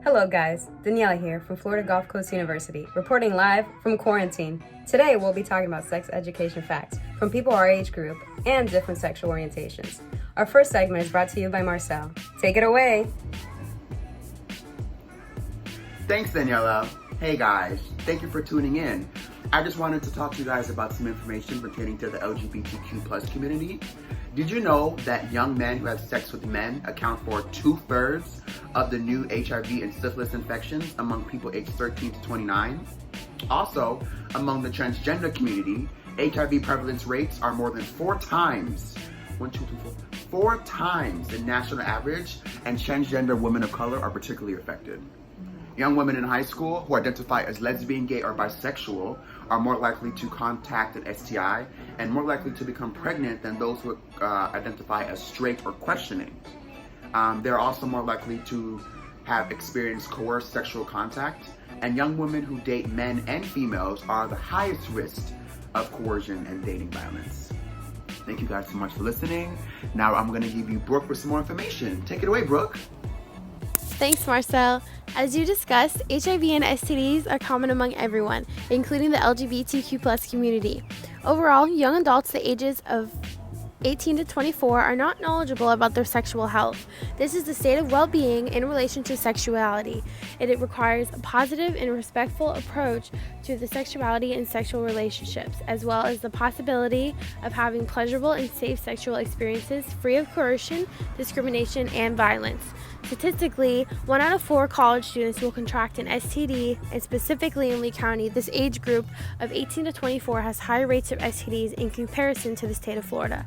Hello guys, Daniela here from Florida Gulf Coast University, reporting live from quarantine. Today we'll be talking about sex education facts from people our age group and different sexual orientations. Our first segment is brought to you by Marcel. Take it away. Thanks, Daniela. Hey guys, thank you for tuning in. I just wanted to talk to you guys about some information pertaining to the LGBTQ plus community. Did you know that young men who have sex with men account for 2/3 of the new HIV and syphilis infections among people aged 13 to 29? Also, among the transgender community, HIV prevalence rates are more than 4 times the national average, and transgender women of color are particularly affected. Young women in high school who identify as lesbian, gay, or bisexual are more likely to contact an STI and more likely to become pregnant than those who identify as straight or questioning. They're also more likely to have experienced coerced sexual contact, and young women who date men and females are the highest risk of coercion and dating violence. Thank you guys so much for listening. Now I'm going to give you Brooke with some more information. Take it away, Brooke. Thanks, Marcel. As you discussed, HIV and STDs are common among everyone, including the LGBTQ+ community. Overall, young adults the ages of 18 to 24 are not knowledgeable about their sexual health. This is the state of well-being in relation to sexuality. It requires a positive and respectful approach to the sexuality and sexual relationships, as well as the possibility of having pleasurable and safe sexual experiences free of coercion, discrimination, and violence. Statistically, 1 out of 4 college students will contract an STD, and specifically in Lee County, this age group of 18 to 24 has high rates of STDs in comparison to the state of Florida.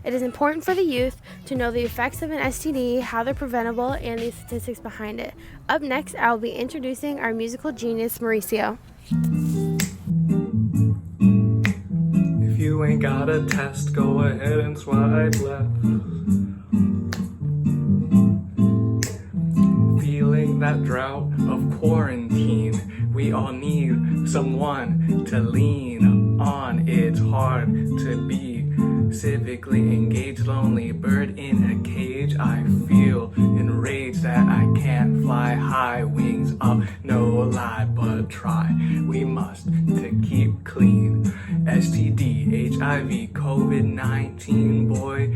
It is important for the youth to know the effects of an STD, how they're preventable, and the statistics behind it. Up next, I will be introducing our musical genius, Mauricio. If you ain't got a test, go ahead and swipe left. Feeling that drought of quarantine, we all need someone to lean on. It's hard to be civically engaged, lonely bird in a cage. I feel enraged that I can't fly high, wings up, no lie, but try. We must to keep clean. STD, HIV, COVID-19, boy,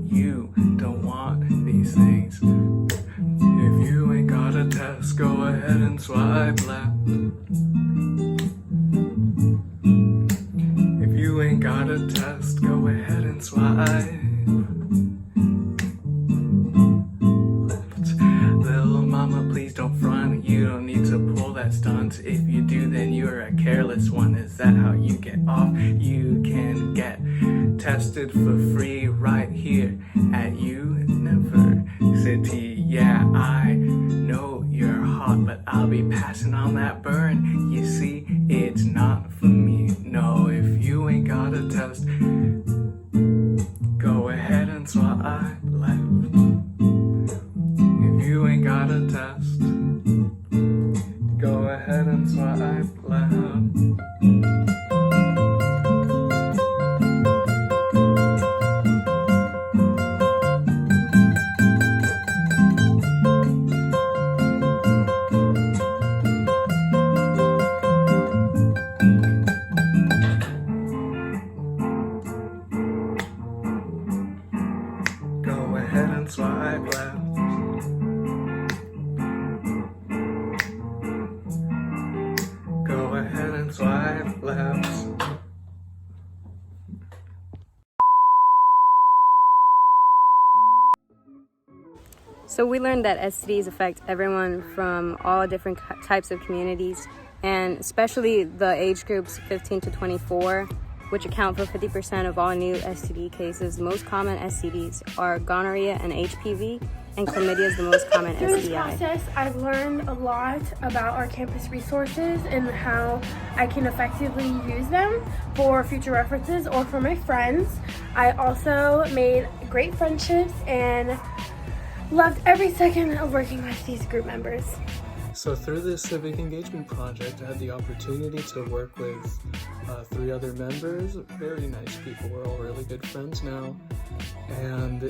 you don't want these things. If you ain't got a test, go ahead and swipe left. If you ain't got a test, go ahead and swipe left. Little mama, please don't front. You don't need to pull that stunt. If you do, then you're a careless one. Is that how you get off? You can get tested for free right here at University. Yeah, I know you're hot, but I'll be passing on that burn. You see, it's not for me. No, if you ain't got a test, go ahead and swipe left. If you ain't got a test, go ahead and swipe left. Go ahead and swipe left. Go ahead and swipe left. So we learned that STDs affect everyone from all different types of communities, and especially the age groups 15 to 24, which account for 50% of all new STD cases. The most common STDs are gonorrhea and HPV, and chlamydia is the most common Through this STI. process, I've learned a lot about our campus resources and how I can effectively use them for future references or for my friends. I also made great friendships and loved every second of working with these group members. So through this civic engagement project, I had the opportunity to work with 3 other members, very nice people. We're all really good friends now. And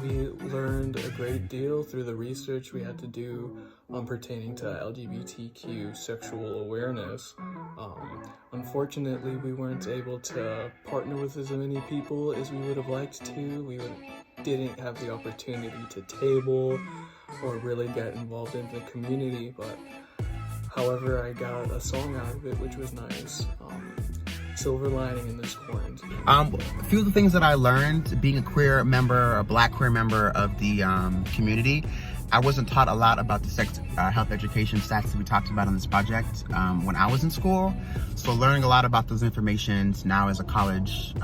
we learned a great deal through the research we had to do pertaining to LGBTQ sexual awareness. Unfortunately, we weren't able to partner with as many people as we would have liked to. We didn't have the opportunity to table or really get involved in the community, but however, I got a song out of it, which was nice. Silver lining in this quarantine. A few of the things that I learned being a queer member, a Black queer member of the community, I wasn't taught a lot about the sex health education stats that we talked about on this project when I was in school. So learning a lot about those informations now as a college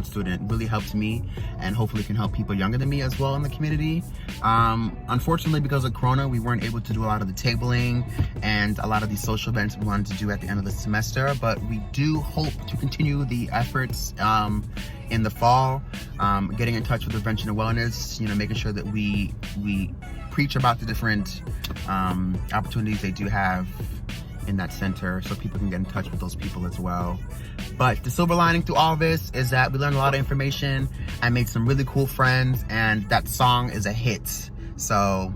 student really helped me, and hopefully can help people younger than me as well in the community. Unfortunately, because of Corona, we weren't able to do a lot of the tabling and a lot of these social events we wanted to do at the end of the semester, but we do hope to continue the efforts in the fall, getting in touch with prevention and wellness, making sure that we preach about the different opportunities they do have in that center so people can get in touch with those people as well. But the silver lining through all this is that we learned a lot of information. I made some really cool friends, and that song is a hit. So